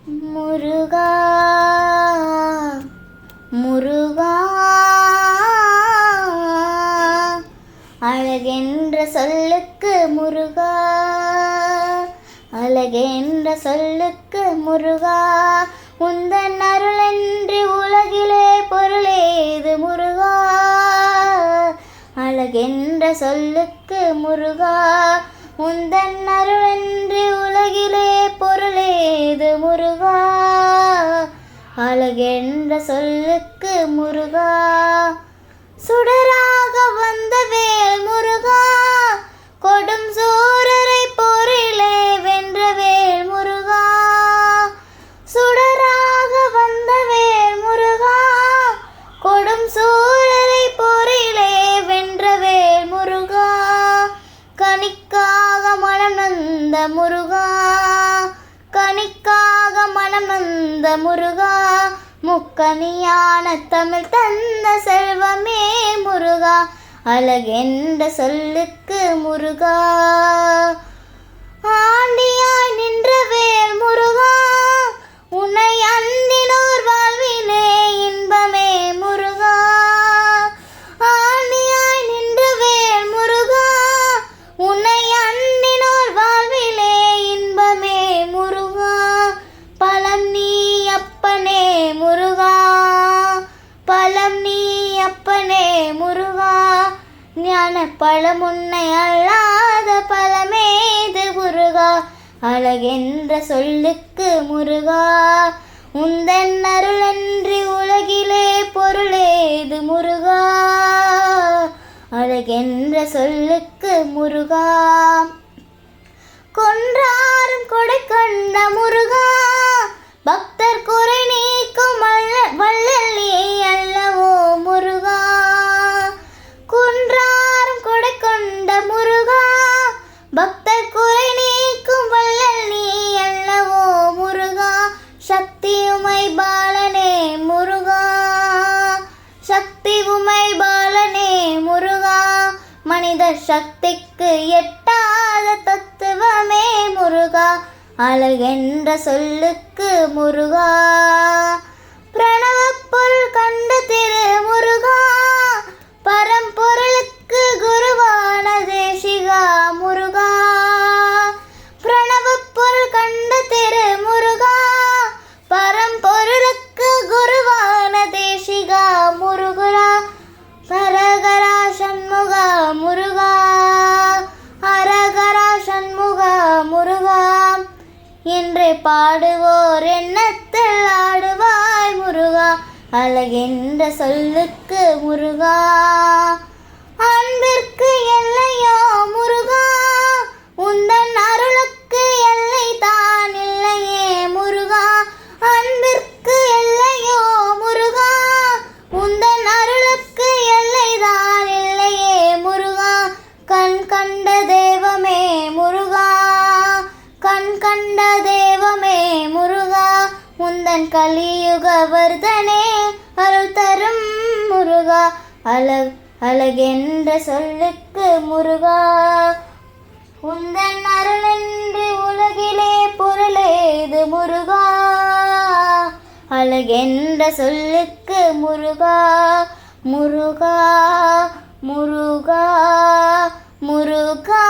முருகா முருகா அழகென்ற சொல்லுக்கு முருகா, அழகென்ற சொல்லுக்கு முருகா, உந்தன் அருளென்றி உலகிலே பொருளேது முருகா. அழகென்ற சொல்லுக்கு முருகா, உந்தன் அருளென்றி உலகிலே பொருளேது முருகா. அழகென்ற சொல்லுக்கு முருகா, சுடராக வந்த வேல் முருகா, கொடும் சூரரை போரிலே வென்ற வேல் முருகா. சுடராக வந்த வேல் முருகா, கொடும் சூரரை போரிலே வென்ற வேல் முருகா. கனிக்காக மனம் நொந்த முருகா, கனிக்காக மனம் நொந்த முருகா, முக்கனியான தமிழ் தந்த செல்வமே முருகா. அழகென்ற சொல்லுக்கு முருகா, ஆண்டியாய் நின்ற வேல் முருகா, உன்னை அந்தினோர் வாழ்விலே இன்பமே முருகா. ஆண்டியாய் நின்ற வேல் முருகா, உன்னை அந்தினோர் வாழ்விலே இன்பமே முருகா. பலம் நீ அப்பனே முருகா, பலம் நீ அப்பனே முருகா, ஞான பழம் உன்னை அல்லாத பழமேது முருகா. அழகென்ற சொல்லுக்கு முருகா, உந்தன் அருளன்றி உலகிலே பொருளேது முருகா. அழகென்ற சொல்லுக்கு முருகா, கொன்றாரும் கொடை கண்ட முருகா, பக்தர் குறை நீக்கும் வள்ளல் நீ அல்லவோ முருகா. கொன்றாரும் கொடை கொண்ட முருகா, பக்தர் குறை நீக்கும் வள்ளல் நீ அல்லவோ முருகா. சக்தி உமை பாலனே முருகா, சக்தி உமை பாலனே முருகா, மனித சக்திக்கு எட்டாத தத்துவமே முருகா. அழகென்ற சொல்லுக்கு முருகா, பிரணவ பொருள் கண்ட திரு முருகா, பரம்பொருளுக்கு குருவான தேசிகா முருகா. பிரணவ பொருள் கண்ட திரு முருகா, பரம்பொருளுக்கு குருவான தேசிகா முருகா. ஹரஹரா சண்முகா முருகா, ஹரஹரா சண்முகா முருகா, என்றே பாடுவோர் எண்ணத்தில் ஆடுவாய் முருகா. அழகென்ற சொல்லுக்கு முருகா, அன்பிற்கு எல்லையோ முருகா, உந்தன் அருளுக்கு எல்லை தான் இல்லையே முருகா. அன்பிற்கு எல்லையோ முருகா, உந்தன் அருளுக்கு எல்லை தான் இல்லையே முருகா. கண் கண்ட தெய்வமே முருகா, கண் கண்ட தெய்வமே முருகா, உந்தன் கலியுக வர்தனே அருள் தரும் முருகா. அழகென்ற சொல்லுக்கு முருகா, உந்தன் அருளன்றி உலகிலே பொருளேது முருகா. அழகென்ற சொல்லுக்கு முருகா, முருகா முருகா முருகா.